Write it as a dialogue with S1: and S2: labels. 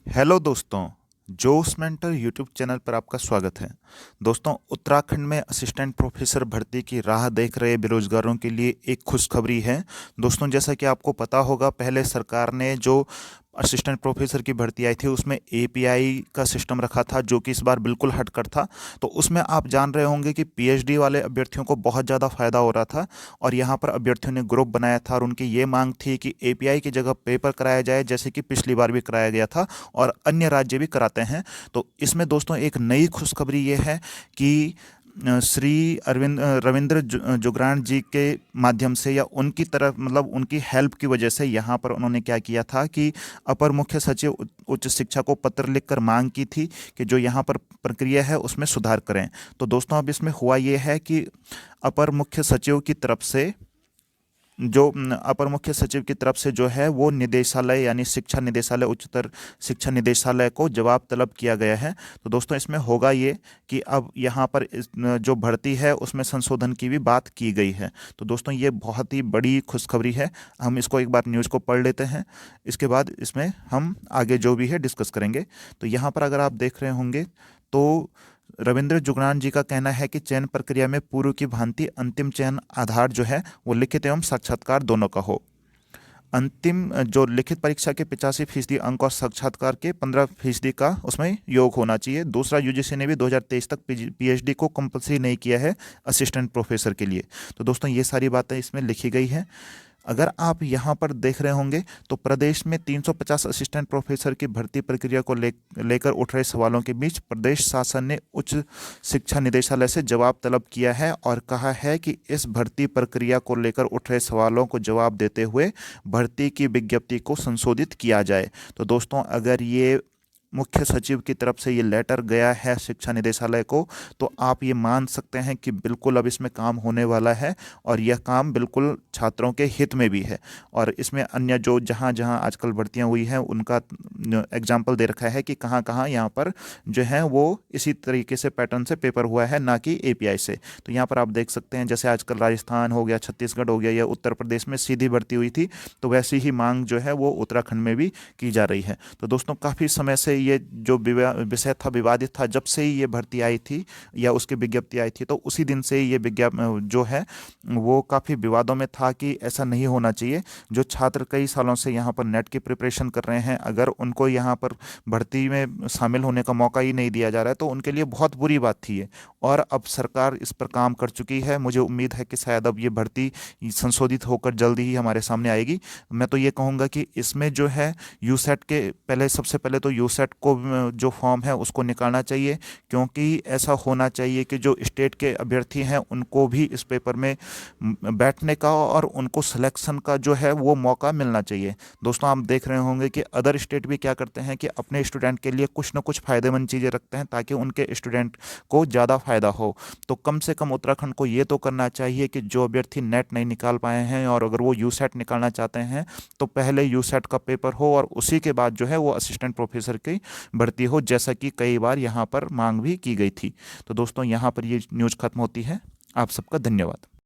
S1: Hello दोस्तों, जोश mentor YouTube channel पर आपका स्वागत है। दोस्तों, उत्तराखंड में असिस्टेंट प्रोफेसर भर्ती की राह देख रहे बेरोजगारों के लिए एक खुशखबरी है। दोस्तों, जैसा कि आपको पता होगा, पहले सरकार ने जो असिस्टेंट प्रोफेसर की भर्ती आई थी उसमें एपीआई का सिस्टम रखा था, जो कि इस बार बिल्कुल हटकर था। तो उसमें आप जान रहे होंगे कि पीएचडी वाले अभ्यर्थियों को बहुत ज़्यादा फायदा हो रहा था और यहाँ पर अभ्यर्थियों ने ग्रुप बनाया था और उनकी ये मांग थी कि एपीआई की जगह पेपर कराया जाए, जैसे कि पिछली बार भी कराया गया था और अन्य राज्य भी कराते हैं। तो इसमें दोस्तों एक नई खुशखबरी ये है कि श्री रविंद्र जुगरान जी के माध्यम से या उनकी तरफ, मतलब उनकी हेल्प की वजह से, यहाँ पर उन्होंने क्या किया था कि अपर मुख्य सचिव उच्च शिक्षा को पत्र लिखकर मांग की थी कि जो यहाँ पर प्रक्रिया है उसमें सुधार करें। तो दोस्तों, अब इसमें हुआ ये है कि अपर मुख्य सचिव की तरफ से अपर मुख्य सचिव की तरफ से जो है वो निदेशालय यानी शिक्षा निदेशालय, उच्चतर शिक्षा निदेशालय को जवाब तलब किया गया है। तो दोस्तों, इसमें होगा ये कि अब यहाँ पर जो भर्ती है उसमें संशोधन की भी बात की गई है। तो दोस्तों, ये बहुत ही बड़ी खुशखबरी है। हम इसको एक बार न्यूज़ को पढ़ लेते हैं, इसके बाद इसमें हम आगे जो भी है डिस्कस करेंगे। तो यहाँ पर अगर आप देख रहे होंगे तो रविंद्र जुगनान जी का कहना है कि चयन प्रक्रिया में पूर्व की भांति अंतिम चयन आधार जो है वो लिखित एवं साक्षात्कार दोनों का हो। अंतिम जो लिखित परीक्षा के 85% अंक और साक्षात्कार के 15% का उसमें योग होना चाहिए। दूसरा, यूजीसी ने भी 2023 तक पीएचडी को कंपलसरी नहीं किया है असिस्टेंट प्रोफेसर के लिए। तो दोस्तों, ये सारी बातें इसमें लिखी गई हैं। अगर आप यहाँ पर देख रहे होंगे तो प्रदेश में 350 असिस्टेंट प्रोफेसर की भर्ती प्रक्रिया को लेकर उठ रहे सवालों के बीच प्रदेश शासन ने उच्च शिक्षा निदेशालय से जवाब तलब किया है और कहा है कि इस भर्ती प्रक्रिया को लेकर उठ रहे सवालों को जवाब देते हुए भर्ती की विज्ञप्ति को संशोधित किया जाए। तो दोस्तों, अगर ये मुख्य सचिव की तरफ से ये लेटर गया है शिक्षा निदेशालय को, तो आप ये मान सकते हैं कि बिल्कुल अब इसमें काम होने वाला है और यह काम बिल्कुल छात्रों के हित में भी है। और इसमें अन्य जो जहाँ जहाँ आजकल भर्तियाँ हुई हैं उनका एग्जाम्पल दे रखा है कि कहाँ कहाँ यहाँ पर जो है वो इसी तरीके से पैटर्न से पेपर हुआ है, ना कि एपीआई से। तो यहाँ पर आप देख सकते हैं, जैसे आजकल राजस्थान हो गया, छत्तीसगढ़ हो गया या उत्तर प्रदेश में सीधी भर्ती हुई थी, तो वैसी ही मांग जो है वो उत्तराखंड में भी की जा रही है। तो दोस्तों, काफ़ी समय से ये जो विषय था विवादित था। जब से ही ये भर्ती आई थी या उसकी विज्ञप्ति आई थी, तो उसी दिन से ही ये विज्ञापन जो है वो काफ़ी विवादों में था कि ऐसा नहीं होना चाहिए। जो छात्र कई सालों से यहाँ पर नेट की प्रिपरेशन कर रहे हैं, अगर उनको यहाँ पर भर्ती में शामिल होने का मौका ही नहीं दिया जा रहा है तो उनके लिए बहुत बुरी बात थी ये। और अब सरकार इस पर काम कर चुकी है। मुझे उम्मीद है कि शायद अब ये भर्ती संशोधित होकर जल्दी ही हमारे सामने आएगी। मैं तो ये कहूँगा कि इसमें जो है यूसेट के पहले, सबसे पहले तो यूसेट को जो फॉर्म है उसको निकालना चाहिए, क्योंकि ऐसा होना चाहिए कि जो स्टेट के अभ्यर्थी हैं उनको भी इस पेपर में बैठने का और उनको सिलेक्शन का जो है वो मौका मिलना चाहिए। दोस्तों, आप देख रहे होंगे कि अदर स्टेट भी क्या करते हैं कि अपने स्टूडेंट के लिए कुछ ना कुछ फ़ायदेमंद चीज़ें रखते हैं ताकि उनके स्टूडेंट को ज़्यादा फ़ायदा हो। तो कम से कम उत्तराखंड को ये तो करना चाहिए कि जो अभ्यर्थी नेट नहीं निकाल पाए हैं और अगर वो यूसेट निकालना चाहते हैं तो पहले यूसेट का पेपर हो और उसी के बाद जो है वो असिस्टेंट प्रोफेसर की भर्ती हो, जैसा कि कई बार यहाँ पर मांग भी की गई थी। तो दोस्तों, यहाँ पर ये न्यूज़ खत्म होती है। आप सबका धन्यवाद।